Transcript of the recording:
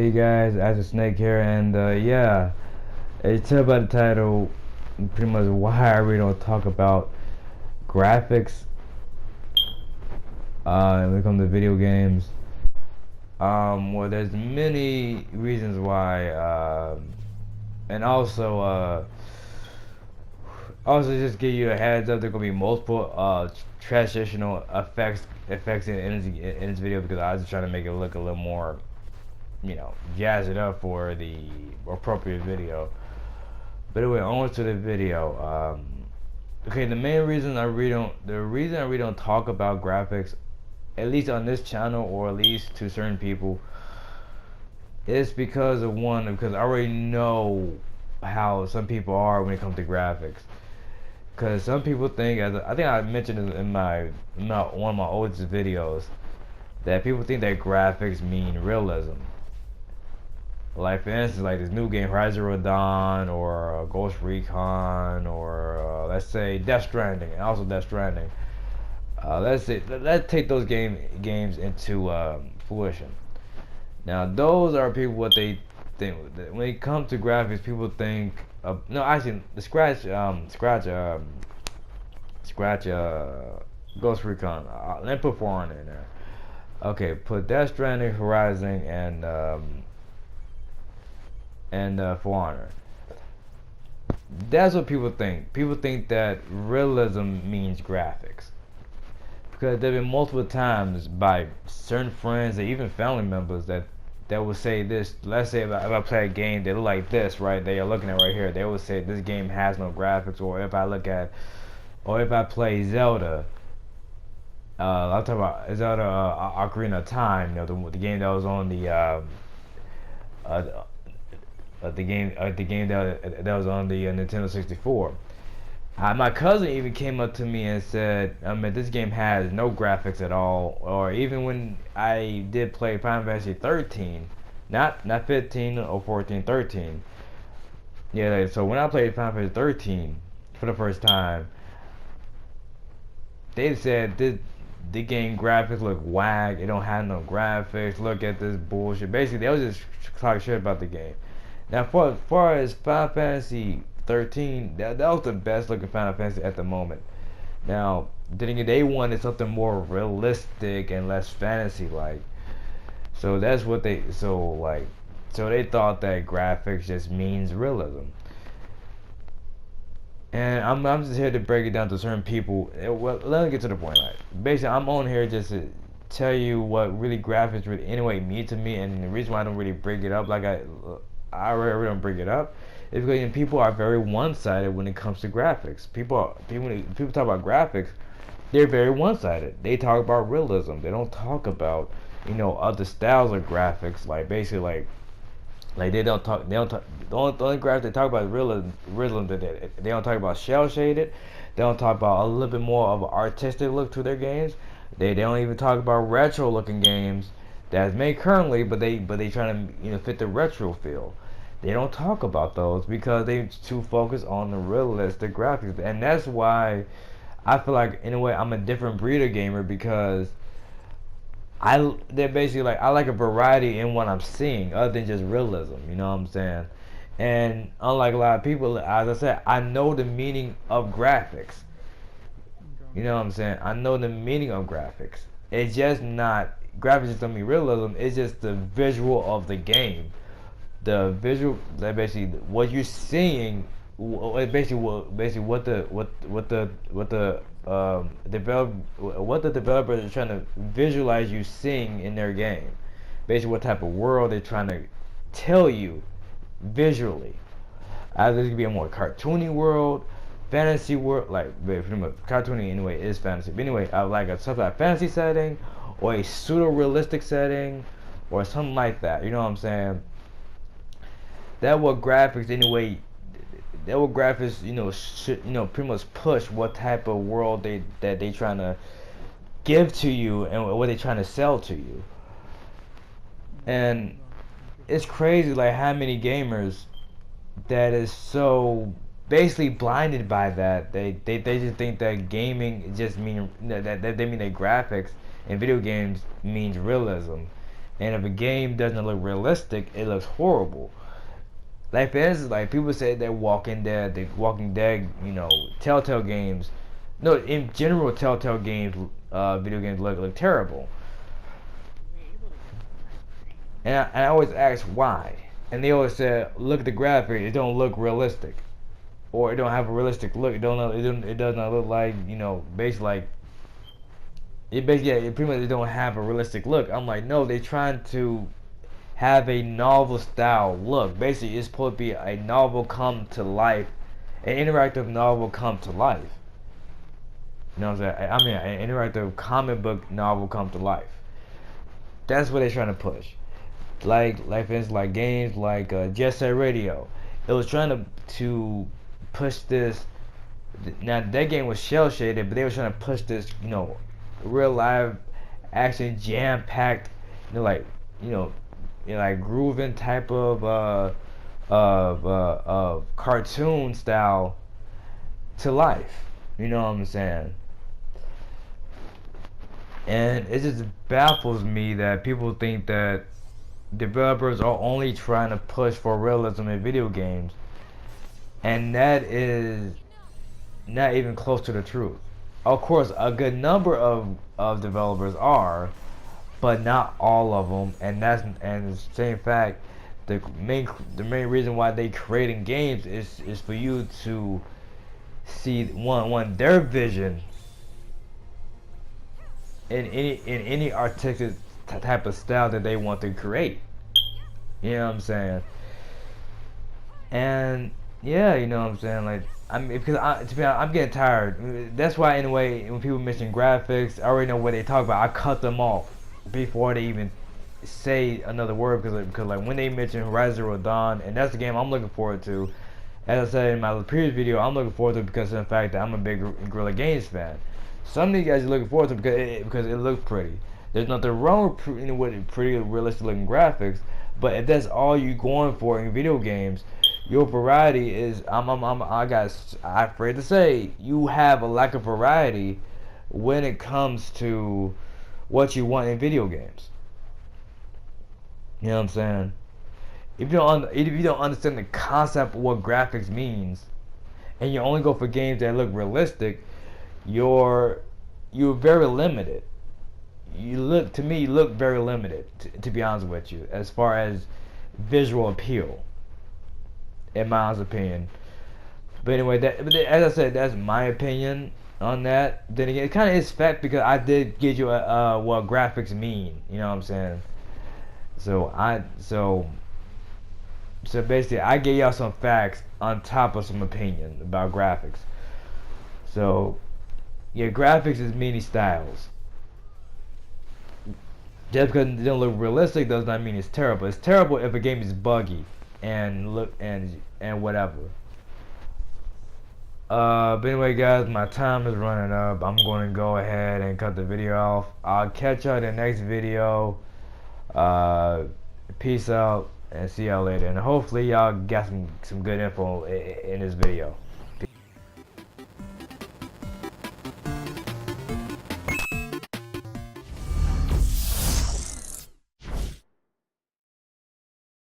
Hey guys, as a snake here, and yeah, you tell by the title pretty much why I really don't talk about graphics when it comes to video games. Well, there's many reasons why, and also just give you a heads up. There gonna be multiple transitional effects in this video because I was just trying to make it look a little more, jazz it up for the appropriate video. But anyway, on to the video. Okay, the reason I really don't talk about graphics, at least on this channel or at least to certain people, is because because I already know how some people are when it comes to graphics. Because some people think, I think I mentioned in one of my oldest videos, that people think that graphics mean realism. Like for instance, like this new game Horizon Zero Dawn or Ghost Recon or let's say Death Stranding, and also Death Stranding. Let's take those games into fruition. Now those are people what they think when it comes to graphics. People think no, actually the scratch Ghost Recon. Let me put For Honor in there. Okay, put Death Stranding, Horizon, and For Honor. That's what people think. People think that realism means graphics. Because there have been multiple times by certain friends and even family members that will say this. Let's say if I play a game that look like this, right? They are looking at right here. They will say this game has no graphics. Or if I play Zelda, I'm talking about Zelda Ocarina of Time. The game that was on the game that was on the Nintendo 64. My cousin even came up to me and said, this game has no graphics at all. Or even when I did play Final Fantasy 13, not 15 or 14, 13. Yeah, so when I played Final Fantasy 13 for the first time, they said the game graphics look whack. It don't have no graphics. Look at this bullshit. Basically, they was just talking shit about the game. Now, as far as Final Fantasy 13, that was the best looking Final Fantasy at the moment. Now, then again, they wanted something more realistic and less fantasy like. So that's what they they thought that graphics just means realism. And I'm just here to break it down to certain people. Well, let me get to the point. Like, basically, I'm on here just to tell you what really graphics really anyway mean to me, and the reason why I don't really bring it up, like I really don't bring it up, is because people are very one-sided when it comes to graphics. People talk about graphics, they're very one-sided. They talk about realism. They don't talk about other styles of graphics. Like basically they don't talk. The only graphics they talk about is realism. They don't talk about shell shaded. They don't talk about a little bit more of an artistic look to their games. They don't even talk about retro looking games that's made currently, but they trying to fit the retro feel. They don't talk about those because they too focused on the realistic graphics, and that's why I feel like in a way I'm a different breed of gamer because they're basically like I like a variety in what I'm seeing other than just realism. You know what I'm saying? And unlike a lot of people, as I said, I know the meaning of graphics. You know what I'm saying? I know the meaning of graphics. It's just not graphics just don't mean realism. It's just the visual of the game. The visual, like basically what you're seeing, basically what the developers are trying to visualize you seeing in their game. Basically, what type of world they're trying to tell you visually. Either it could be a more cartoony world, fantasy world, like pretty much cartoony anyway is fantasy. But anyway, I like a something like fantasy setting, or a pseudo realistic setting, or something like that. You know what I'm saying? That what graphics anyway. That what graphics should pretty much push what type of world they trying to give to you and what they trying to sell to you. And it's crazy like how many gamers that is so basically blinded by that. They just think that gaming just mean that they mean that graphics in video games means realism. And if a game doesn't look realistic, it looks horrible. Like for instance, like people say that Walking Dead, you know, Telltale games. No, in general, Telltale games, video games look terrible. And I always ask why, and they always say, look at the graphics, it don't look realistic, or it don't have a realistic look. It does not look like, you know, basically like it pretty much, it don't have a realistic look. I'm like, no, they trying to have a novel style look. Basically, it's supposed to be a novel come to life, an interactive novel come to life. You know what I'm saying? I mean, an interactive comic book novel come to life. That's what they're trying to push. Like for instance, like games like Jet Set Radio. It was trying to push this. Now that game was shell shaded, but they were trying to push this, you know, real live action jam packed, you know, like, you know, like grooving type of cartoon style to life. You know what I'm saying? And it just baffles me that people think that developers are only trying to push for realism in video games, and that is not even close to the truth. Of course, a good number of developers are, but not all of them, and the same fact, the main reason why they creating games is for you to see one their vision in any artistic type of style that they want to create. You know what I'm saying? And yeah, you know what I'm saying? Like, to be honest, I'm getting tired. That's why, anyway, when people mention graphics, I already know what they talk about. I cut them off before they even say another word, because like when they mention Horizon Zero Dawn, and that's the game I'm looking forward to. As I said in my previous video, I'm looking forward to it because of the fact that I'm a big Guerrilla Games fan. Some of you guys are looking forward to it because it looks pretty. There's nothing wrong with pretty realistic looking graphics, but if that's all you're going for in video games, your variety is I'm afraid to say you have a lack of variety when it comes to what you want in video games. You know what I'm saying? If you don't understand the concept of what graphics means, and you only go for games that look realistic, you're very limited. You look very limited, to be honest with you, as far as visual appeal, in my honest opinion. But anyway, but as I said, that's my opinion on that. Then again, it kind of is fact because I did give you what graphics mean. You know what I'm saying? So basically, I gave y'all some facts on top of some opinion about graphics. So yeah, graphics is many styles. Just because it don't look realistic does not mean it's terrible. It's terrible if a game is buggy and whatever. But anyway, guys, my time is running up. I'm going to go ahead and cut the video off. I'll catch y'all in the next video. Peace out and see y'all later. And hopefully y'all got some good info in this video.